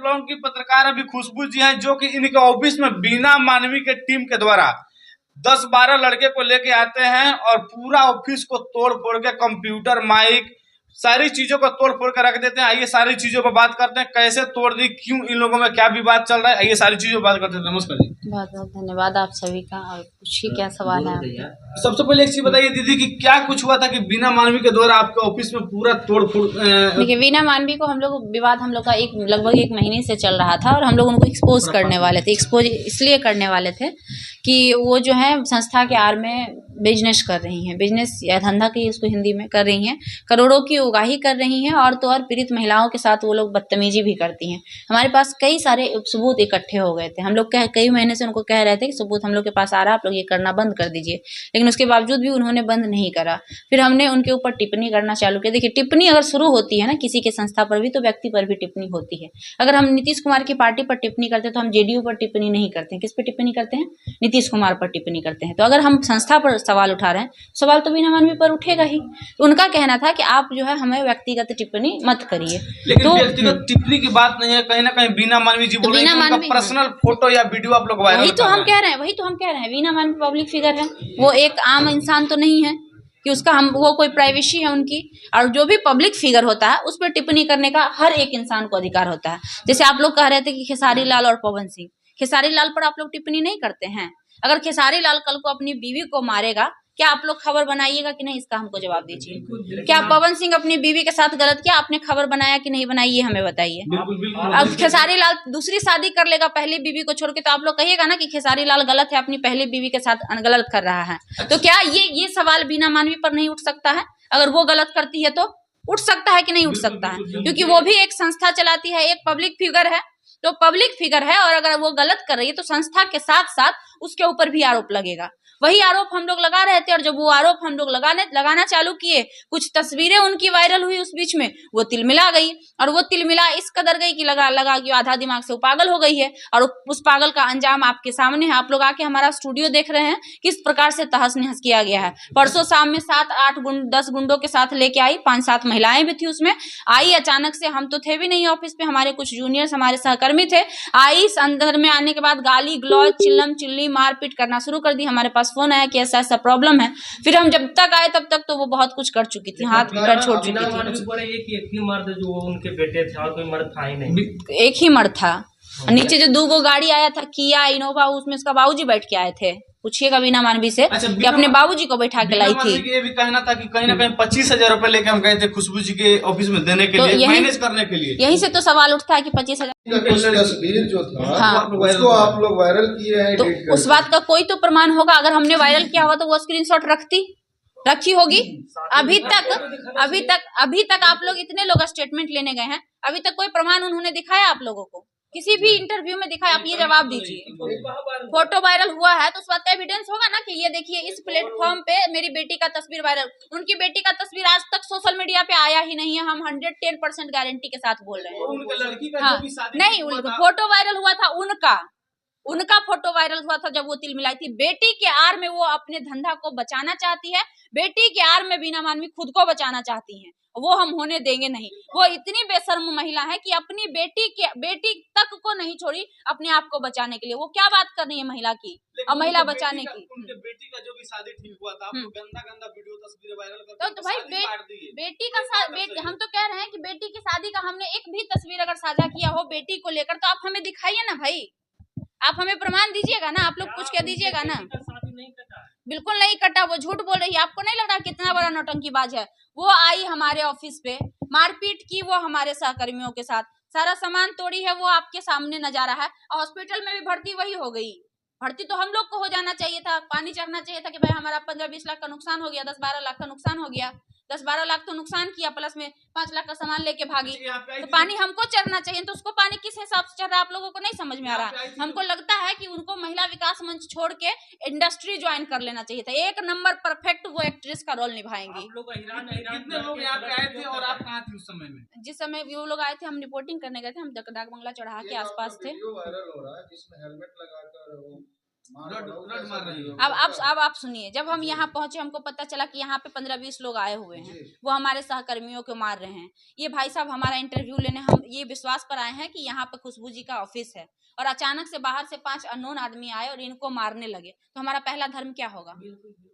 लोगों की पत्रकार अभी खुशबू जी हैं, जो कि इनके ऑफिस में बीना मानवी के टीम के द्वारा 10-12 लड़के को लेके आते हैं और पूरा ऑफिस को तोड़ फोड़ के कंप्यूटर, माइक, सारी चीजों को तोड़ फोड़ के रख देते हैं। आइए सारी चीजों पर बात करते हैं, कैसे तोड़ दी, क्यों, इन लोगों में क्या विवाद चल रहा है, आइए सारी चीजों पर बात करते हैं। नमस्कार जी। बहुत बहुत धन्यवाद आप सभी का। और पूछिए क्या सवाल है आपके? सबसे पहले एक चीज बताइए दीदी कि क्या कुछ हुआ था कि बीना मानवी के द्वारा आपके ऑफिस में पूरा तोड़ फोड़। देखिए, बीना मानवी को हम लोग विवाद हम लोग का लगभग 1 महीने से चल रहा था और हम लोग उनको एक्सपोज करने वाले थे। एक्सपोज इसलिए करने वाले थे कि वो जो है संस्था के आड़ में बिजनेस कर रही हैं, बिजनेस या धंधा की उसको हिंदी में कर रही हैं, करोड़ों की उगाही कर रही हैं और तो और पीड़ित महिलाओं के साथ वो लोग बदतमीजी भी करती हैं। हमारे पास कई सारे सबूत इकट्ठे हो गए थे। हम लोग कई महीने से उनको कह रहे थे कि सबूत हम लोग के पास आ रहा है, आप लोग ये करना बंद कर दीजिए, लेकिन उसके बावजूद भी उन्होंने बंद नहीं करा। फिर हमने उनके ऊपर टिप्पणी करना चालू किया। देखिए, टिप्पणी अगर शुरू होती है ना किसी के संस्था पर भी, तो व्यक्ति पर भी टिप्पणी होती है। अगर हम नीतीश कुमार की पार्टी पर टिप्पणी करते हैं तो हम जेडीयू पर टिप्पणी नहीं करते हैं। किस पर टिप्पणी करते हैं? नीतीश कुमार पर टिप्पणी करते हैं। तो अगर हम संस्था पर सवाल उठा रहे हैं, सवाल तो बीना मानवी पर उठेगा ही। तो उनका कहना था कि आप जो है हमें व्यक्तिगत टिप्पणी मत करिए। लेकिन तो व्यक्तिगत टिप्पणी की बात नहीं है, कहीं ना कहीं बीना मानवी जी बोल रहे हैं कि उनका पर्सनल फोटो या वीडियो आप लोग वायरल वही तो हम कह रहे हैं, वही तो हम कह रहे हैं। बीना मानवी पब्लिक फिगर है, वो एक आम इंसान तो नहीं है कि उसका हम वो कोई प्राइवेसी है उनकी। और जो भी पब्लिक फिगर होता है उस पर टिप्पणी करने का हर एक इंसान को अधिकार होता है। जैसे आप लोग कह रहे थे कि खेसारी लाल और पवन सिंह, खेसारी लाल पर आप लोग टिप्पणी नहीं करते हैं। अगर खेसारी लाल कल को अपनी बीवी को मारेगा, क्या आप लोग खबर बनाइएगा कि नहीं? इसका हमको जवाब दीजिए। क्या पवन सिंह अपनी बीवी के साथ गलत किया, आपने खबर बनाया कि नहीं बनाई, ये हमें बताइए। अब खेसारी लाल दूसरी शादी कर लेगा पहली बीवी को छोड़ के, तो आप लोग कहिएगा ना कि खेसारी लाल गलत है, अपनी पहली बीवी के साथ गलत कर रहा है। तो क्या ये सवाल बीना मानवी पर नहीं उठ सकता है? अगर वो गलत करती है तो उठ सकता है कि नहीं उठ सकता है? क्योंकि वो भी एक संस्था चलाती है, एक पब्लिक फिगर है। तो पब्लिक फिगर है और अगर वो गलत कर रही है तो संस्था के साथ साथ उसके ऊपर भी आरोप लगेगा। वही आरोप हम लोग लगा रहे थे और जब वो आरोप हम लोग लगाना चालू किए, कुछ तस्वीरें उनकी वायरल हुई उस बीच में, वो तिलमिला गई। और वो तिलमिला इस कदर गई कि लगा कि आधा दिमाग से वो पागल हो गई है। और उस पागल का अंजाम आपके सामने है। आप लोग आके हमारा स्टूडियो देख रहे हैं किस प्रकार से तहस नहस किया गया है। परसों शाम में 7-8-10 गुंडों के साथ लेके आई, 5-7 महिलाएं भी थी उसमें। आई अचानक से, हम तो थे भी नहीं ऑफिस पे, हमारे कुछ जूनियर्स हमारे सहकर्मी थे। आई, अंदर में आने के बाद गाली गलौज, चिल्लम चिल्ली, मारपीट करना शुरू कर दी। हमारे पास फोन आया कि ऐसा ऐसा प्रॉब्लम है। फिर हम जब तक आए तब तक तो वो बहुत कुछ कर चुकी थी, हाथ पैर छोड़ चुकी थी। एक ही मर्द जो उनके बेटे थे और कोई मर्द था ही नहीं, एक ही मर्द था। नीचे जो 2 गाड़ी आया था, किया इनोवा, उसमें उसका बाबूजी बैठ के आए थे। पूछिएगा बीना मानवी से कि अपने बाबूजी को बैठा के लाई थी। ये भी कहना था कि कहीं ना कहीं 25,000 रुपए लेके हम गए थे खुशबू जी के ऑफिस में देने के लिए, मैनेज करने के लिए। यही से तो सवाल उठता है कि 25,000 तस्वीर जो था, हाँ, उसको आप लोग वायरल किए हैं। तो उस बात का कोई तो प्रमाण होगा। अगर हमने वायरल किया हुआ तो वो स्क्रीनशॉट रखी होगी। अभी तक आप लोग इतने लोग स्टेटमेंट लेने गए हैं, अभी तक कोई प्रमाण उन्होंने दिखाया आप लोगों को? किसी भी इंटरव्यू में दिखाया? आप ये जवाब दीजिए। फोटो वायरल हुआ है तो उस बात का एविडेंस होगा ना कि ये देखिए इस प्लेटफॉर्म पे मेरी बेटी का तस्वीर वायरल। उनकी बेटी का तस्वीर आज तक सोशल मीडिया पे आया ही नहीं है। हम 110% गारंटी के साथ बोल रहे हैं। हाँ, नहीं, फोटो वायरल हुआ था उनका फोटो वायरल हुआ था जब वो तिल मिलाई थी। बेटी के आड़ में वो अपने धंधा को बचाना चाहती है, बेटी के आड़ में बीना मानवी खुद को बचाना चाहती हैं। वो हम होने देंगे नहीं। वो इतनी बेशर्म महिला है कि अपनी बेटी तक को नहीं छोड़ी अपने आप को बचाने के लिए। वो क्या बात कर रही है महिला की और महिला बचाने की। उनके बेटी का जो भी शादी ठीक हुआ था, आपको गंदा वीडियो तस्वीरें वायरल करके तो भाई बेटी का हम तो कह रहे हैं कि बेटी की शादी का हमने एक भी तस्वीर अगर साझा किया हो बेटी को लेकर, तो आप हमें दिखाइए ना भाई, आप हमें प्रमाण दीजिएगा ना, आप लोग कुछ कह दीजिएगा ना। बिल्कुल नहीं कटा, वो झूठ बोल रही है। आपको नहीं लग रहा कितना बड़ा नौटंकीबाज है? वो आई हमारे ऑफिस पे, मारपीट की वो हमारे सहकर्मियों के साथ, सारा सामान तोड़ी है, वो आपके सामने नजारा है। हॉस्पिटल में भी भर्ती वही हो गई। भर्ती तो हम लोग को हो जाना चाहिए था, पानी चढ़ना चाहिए था कि भाई हमारा 15-20 लाख का नुकसान हो गया, 10-12 लाख का नुकसान हो गया। 10-12 लाख तो नुकसान किया, प्लस में 5 लाख का सामान लेके भागी, तो पानी हमको चढ़ना चाहिए। तो उसको पानी किस हिसाब से चढ़ रहा है आप लोगों को नहीं समझ में आ रहा। हमको लगता है कि उनको महिला विकास मंच छोड़ के इंडस्ट्री ज्वाइन कर लेना चाहिए था। 1 नंबर परफेक्ट वो एक्ट्रेस का रोल निभाएंगी। कितने लोग यहाँ पे आए थे और आप कहाँ थे उस समय में? जिस समय वो लोग आए थे हम रिपोर्टिंग करने गए थे, हम डाक बंगला चढ़ा के आसपास थे। वायरल हो रहा है जिसमें हेलमेट लगाकर रड मार रही हो। अब आप सुनिए, जब हम यहाँ पहुंचे हमको पता चला कि यहाँ पे 15-20 लोग आए हुए हैं, वो हमारे सहकर्मियों को मार रहे हैं। ये भाई साहब हमारा इंटरव्यू लेने हम ये विश्वास पर आए हैं कि यहाँ पे खुशबू जी का ऑफिस है, और अचानक से बाहर से 5 अननोन आदमी आए और इनको मारने लगे, तो हमारा पहला धर्म क्या होगा?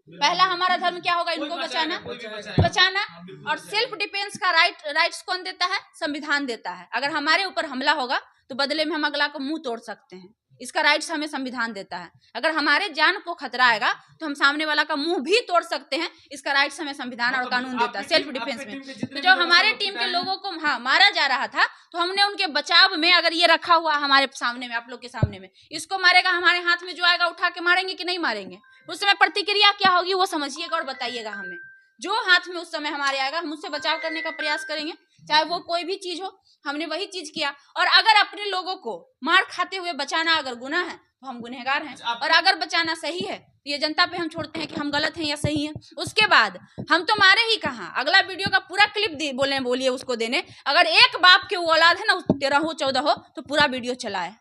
पहला हमारा धर्म क्या होगा? इनको बचाना। और सेल्फ डिफेंस का राइट्स कौन देता है? संविधान देता है। अगर हमारे ऊपर हमला होगा तो बदले में हम अगला को मुंह तोड़ सकते हैं, इसका राइट्स हमें संविधान देता है। अगर हमारे जान को खतरा आएगा तो हम सामने वाला का मुंह भी तोड़ सकते हैं, इसका राइट्स हमें संविधान और कानून देता है सेल्फ डिफेंस में। तो जब हमारे टीम के लोगों को मारा जा रहा था तो हमने उनके बचाव में, अगर ये रखा हुआ हमारे सामने में, आप लोग के सामने में, इसको मारेगा, हमारे हाथ में जो आएगा उठा के मारेंगे कि नहीं मारेंगे? उस समय प्रतिक्रिया क्या होगी वो समझिएगा और बताइएगा हमें। जो हाथ में उस समय हमारे आएगा हम उससे बचाव करने का प्रयास करेंगे, चाहे वो कोई भी चीज हो। हमने वही चीज किया। और अगर अपने लोगों को मार खाते हुए बचाना अगर गुनाह है तो हम गुनहगार हैं, और अगर बचाना सही है तो ये जनता पे हम छोड़ते हैं कि हम गलत हैं या सही हैं। उसके बाद हम तो मारे ही कहाँ, अगला वीडियो का पूरा क्लिप बोलिए उसको देने। अगर एक बाप के वो औलाद है ना, 13 हो 14 हो, तो पूरा वीडियो चलाए,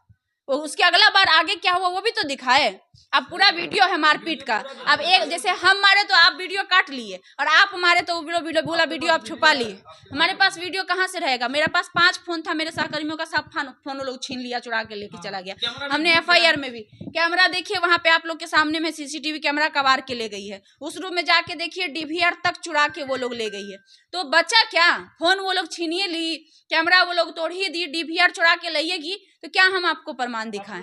वो उसके अगला बार आगे क्या हुआ वो भी तो दिखाए। अब पूरा वीडियो है मारपीट का। अब एक जैसे हम मारे तो आप वीडियो काट लिए, और आप मारे तो बोला वीडियो आप छुपा लिए। हमारे पास वीडियो कहाँ से रहेगा? मेरे पास 5 फोन था, मेरे सहकर्मियों का सब फोन लोग छीन लिया, चुरा के लेके चला गया। हमने FIR में भी कैमरा देखिए, वहां पे आप लोग के सामने में CCTV कैमरा कबार के ले गई है। उस रूम में जाके देखिए DVR तक चुरा के वो लोग ले गई है। तो बचा क्या? फोन वो लोग छीनिए ली, कैमरा वो लोग तोड़िए दी, DVR चुरा के लाइएगी, तो क्या हम आपको प्रमाण दिखाएं?